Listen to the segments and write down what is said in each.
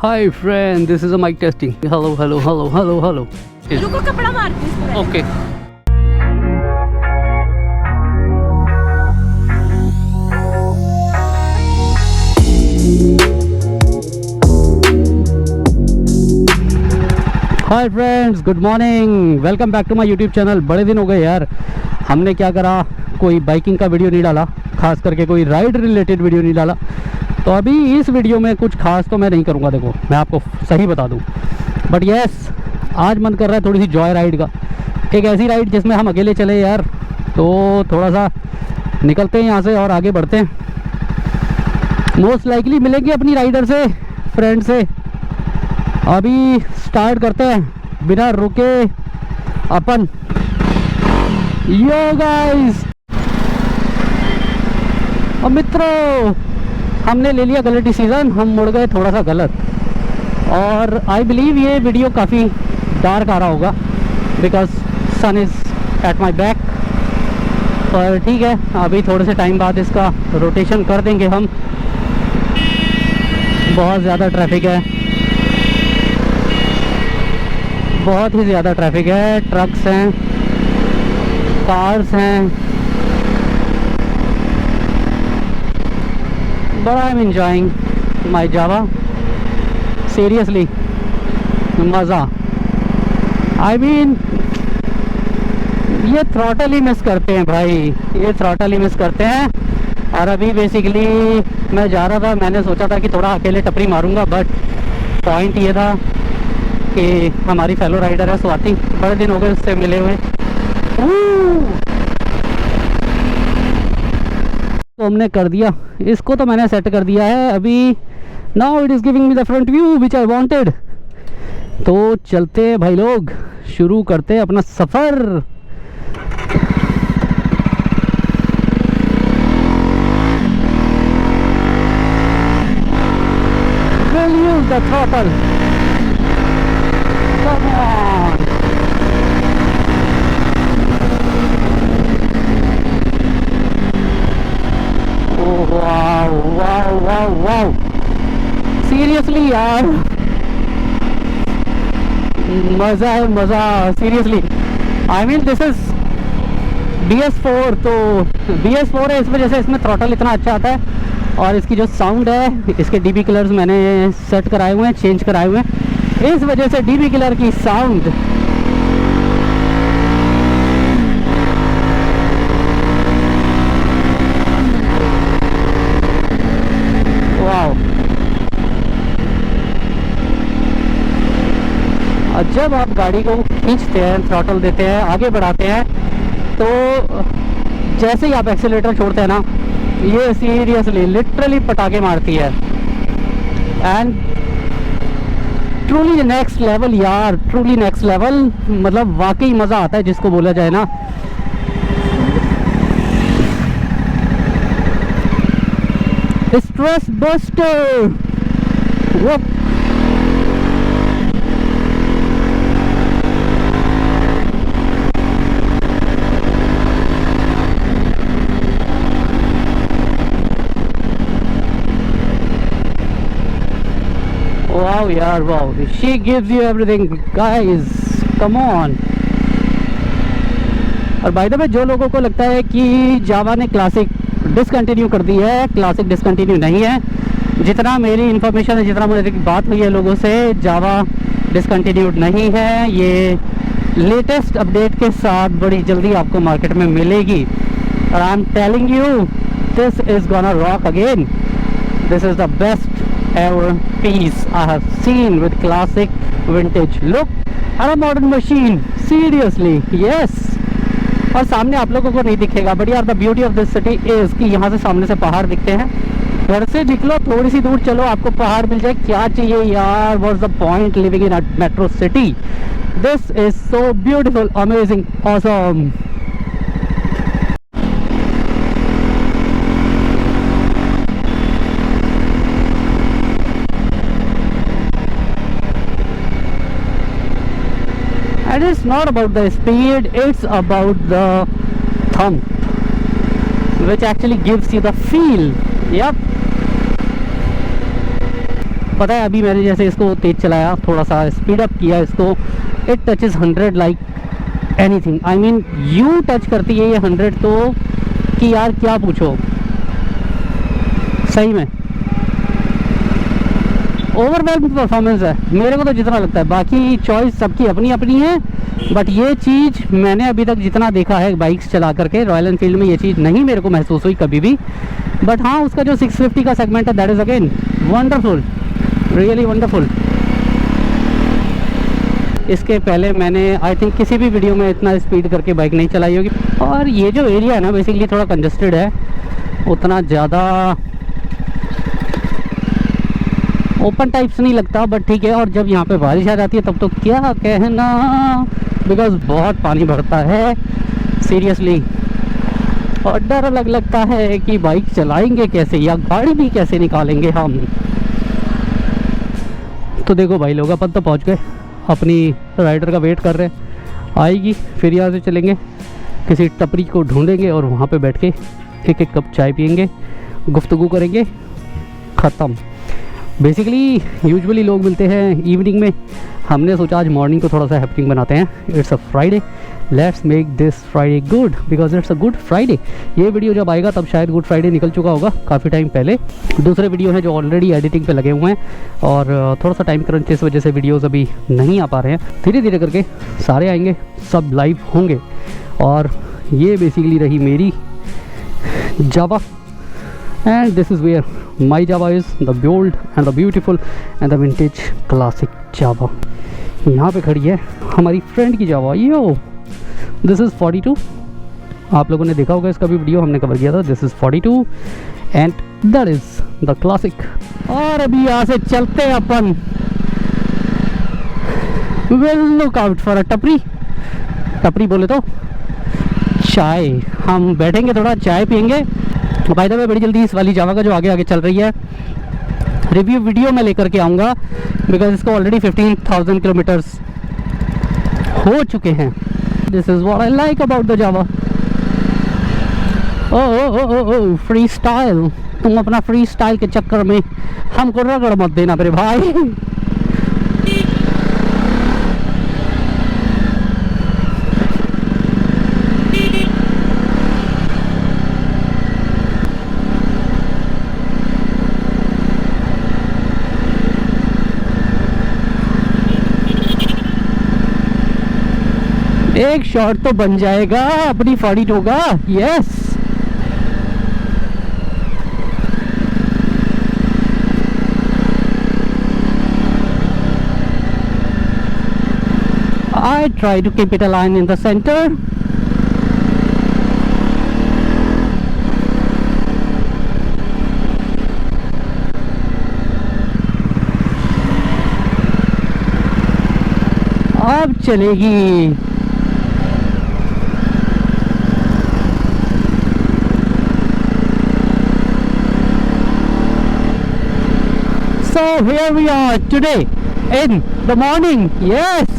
Hi friend, this is a mic testing. Hello, hello, hello, hello, hello. रुको कपड़ा मारती हूँ इस पे। Okay. Hi friends, good morning, welcome back to my YouTube channel. बड़े दिन हो गए यार, हमने क्या करा, कोई बाइकिंग का वीडियो नहीं डाला, खास करके कोई राइड रिलेटेड वीडियो नहीं डाला। तो अभी इस वीडियो में कुछ खास तो मैं नहीं करूँगा, देखो मैं आपको सही बता दूँ। बट यस, आज मन कर रहा है थोड़ी सी जॉय राइड का, एक ऐसी राइड जिसमें हम अकेले चले यार। तो थोड़ा सा निकलते हैं यहाँ से और आगे बढ़ते हैं। मोस्ट लाइकली मिलेंगे अपनी राइडर से, फ्रेंड से। अभी स्टार्ट करते हैं बिना रुके अपन। यो गाइस, और मित्रों, हमने ले लिया गलत डिसीज़न, हम मुड़ गए थोड़ा सा गलत। और आई बिलीव ये वीडियो काफ़ी डार्क आ रहा होगा because sun is at my back. पर ठीक है, अभी थोड़े से टाइम बाद इसका रोटेशन कर देंगे हम। बहुत ज़्यादा ट्रैफिक है, बहुत ही ज़्यादा ट्रैफिक है। ट्रक्स हैं, कार्स हैं, but I am enjoying my Java. Seriously मज़ा। आई मीन ये थ्रॉटल ही मिस करते हैं भाई, ये थ्रॉटल ही मिस करते हैं। और अभी बेसिकली मैं जा रहा था, मैंने सोचा था कि थोड़ा अकेले टपरी मारूंगा, बट पॉइंट ये था कि हमारी फेलो राइडर है स्वाति, बड़े दिन हो गए उससे मिले हुए। तो हमने कर दिया इसको, तो मैंने सेट कर दिया है अभी। Now it is giving me the front view which I wanted. तो चलते हैं भाई लोग, शुरू करते हैं अपना सफ़र। We'll use the throttle. Come on. Oh wow, wow, wow, wow. Seriously यार, मज़ा है मज़ा। Seriously I mean this is BS4। तो BS4 है, इस वजह से इसमें थ्रॉटल इतना अच्छा आता है। और इसकी जो साउंड है, इसके DB कलर्स मैंने सेट कराए हुए हैं, चेंज कराए हुए हैं। इस वजह से DB कलर की साउंड वाओ। और जब आप गाड़ी को खींचते हैं, थ्रॉटल देते हैं, आगे बढ़ाते हैं, तो जैसे ही आप एक्सीलेटर छोड़ते हैं ना, ये सीरियसली लिटरली पटाखे मारती है। एंड ट्रूली नेक्स्ट लेवल यार, ट्रूली नेक्स्ट लेवल। मतलब वाकई मज़ा आता है जिसको बोला जाए ना। स्ट्रेस बस्टर वो। Wow यार, wow, she gives you everything guys, come on। और बाय द वे, जो लोगों को लगता है कि जावा ने क्लासिक डिसकंटिन्यू कर दी है, क्लासिक डिसकंटिन्यू नहीं है। जितना मेरी इन्फॉर्मेशन है, जितना मुझे बात हुई है लोगों से, जावा डिसकंटिन्यूड नहीं है। ये लेटेस्ट अपडेट के साथ बड़ी जल्दी आपको मार्केट में मिलेगी। और I am telling you, this is gonna rock again. This is the best ever piece I have seen with classic vintage look and a modern machine, seriously yes। और सामने आप लोगों को नहीं दिखेगा, बट यार the beauty of this city is कि यहाँ से सामने से पहाड़ दिखते हैं। घर से निकलो, थोड़ी सी दूर चलो, आपको पहाड़ मिल जाए, क्या चाहिए यार। What's the point living in a metro city. This is so beautiful, amazing, awesome. And it's not about the speed, it's about the thump, which actually gives you the feel. Yep, पता है अभी मैंने जैसे इसको तेज़ चलाया, थोड़ा सा स्पीड अप किया इसको, it touches 100 like anything. I mean यूँ टच करती है ये 100 तो कि यार क्या पूछो, सही में ओवरवेल्म परफॉर्मेंस है मेरे को तो जितना लगता है। बाकी चॉइस सबकी अपनी अपनी है, बट ये चीज़ मैंने अभी तक जितना देखा है बाइक्स चला करके रॉयल एनफील्ड में ये चीज़ नहीं मेरे को महसूस हुई कभी भी। बट हाँ, उसका जो 650 का सेगमेंट है that is again wonderful, really wonderful. इसके पहले मैंने आई थिंक किसी भी वीडियो में इतना स्पीड करके बाइक नहीं चलाई होगी। और ये जो एरिया है ना बेसिकली थोड़ा कंजस्टेड है, उतना ज़्यादा ओपन टाइप्स नहीं लगता, बट ठीक है। और जब यहाँ पे बारिश आ जाती है तब तो क्या कहना, बिकॉज बहुत पानी भरता है सीरियसली। और डर अलग लगता है कि बाइक चलाएंगे कैसे या गाड़ी भी कैसे निकालेंगे हम। तो देखो भाई लोग अपन तो पहुँच गए, अपनी राइडर का वेट कर रहे हैं, आएगी फिर यहाँ से चलेंगे, किसी टपरी को ढूंढेंगे और वहाँ पे बैठ के एक एक कप चाय पियेंगे, गुफ्तगू करेंगे, ख़त्म। बेसिकली यूजुअली लोग मिलते हैं इवनिंग में, हमने सोचा आज मॉर्निंग को थोड़ा सा हैपनिंग बनाते हैं। It's a Friday, let's make this Friday good because it's a good Friday. ये वीडियो जब आएगा तब शायद गुड फ्राइडे निकल चुका होगा काफ़ी टाइम पहले। दूसरे वीडियो हैं जो ऑलरेडी एडिटिंग पे लगे हुए हैं और थोड़ा सा टाइम क्रंच इस वजह से वीडियोस अभी नहीं आ पा रहे हैं। धीरे धीरे करके सारे आएंगे, सब लाइव होंगे। और ये बेसिकली रही मेरी जावा, and this is where my Java is, the bold and the beautiful and the vintage classic Java। यहाँ पे खड़ी है हमारी फ्रेंड की जावा। यो दिस इज़ 42, आप लोगों ने देखा होगा इसका भी वीडियो हमने कवर किया था। This is 42 and that is the classic. और अभी यहाँ से चलते हैं अपन, will look out for a टपरी। टपरी बोले तो चाय, हम बैठेंगे थोड़ा चाय पियेंगे। बाय द वे बड़ी जल्दी इस वाली जावा का जो आगे आगे चल रही है रिव्यू वीडियो में लेकर के आऊँगा, बिकॉज इसको ऑलरेडी 15,000 किलोमीटर्स हो चुके हैं। This is what I like about the Jawa. Oh free style, तुम अपना फ्री स्टाइल के चक्कर में हमको रगड़ मत देना मेरे भाई। एक शॉट तो बन जाएगा अपनी 42 का। Yes, I try to keep it aligned in the center. अब चलेगी। So here we are today in the morning. Yes,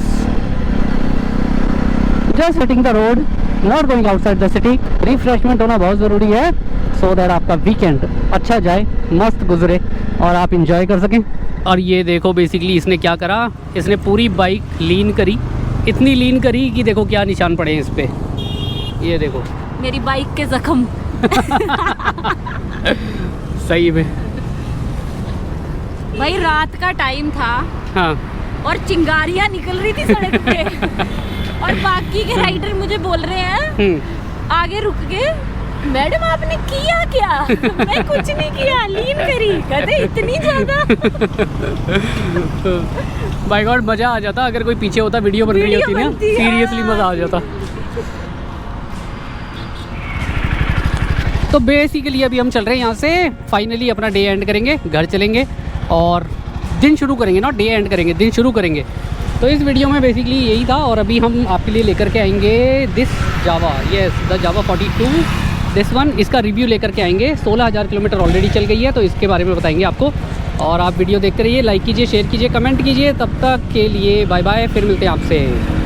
just hitting the road, not going outside the city. Refreshment होना बहुत ज़रूरी है so that आपका weekend अच्छा जाए, मस्त गुजरे और आप इंजॉय कर सकें। और ये देखो बेसिकली इसने क्या करा, इसने पूरी बाइक लीन करी, इतनी लीन करी कि देखो क्या निशान पड़े हैं इस पे। ये देखो मेरी बाइक के जख्म। सही में भाई रात का टाइम था, हाँ, और चिंगारियां निकल रही थी सड़क पे और बाकी के राइडर मुझे बोल रहे हैं आगे रुक के, मैडम आपने किया क्या? मैं कुछ नहीं किया, लीन करी। कहते इतनी ज्यादा। बाय गॉड मज़ा आ जाता अगर कोई पीछे होता, वीडियो बन रही होती ना, सीरियसली मज़ा आ जाता। तो बेसिकली अभी हम चल रहे हैं यहाँ से, फाइनली अपना डे एंड करेंगे, घर चलेंगे और दिन शुरू करेंगे, ना डे एंड करेंगे, दिन शुरू करेंगे। तो इस वीडियो में बेसिकली यही था। और अभी हम आपके लिए लेकर के आएंगे this Java, yes the Java 42 this one. इसका रिव्यू लेकर के आएंगे। 16,000 किलोमीटर ऑलरेडी चल गई है, तो इसके बारे में बताएंगे आपको। और आप वीडियो देखते रहिए, लाइक कीजिए, शेयर कीजिए, कमेंट कीजिए। तब तक के लिए बाय बाय, फिर मिलते हैं आपसे।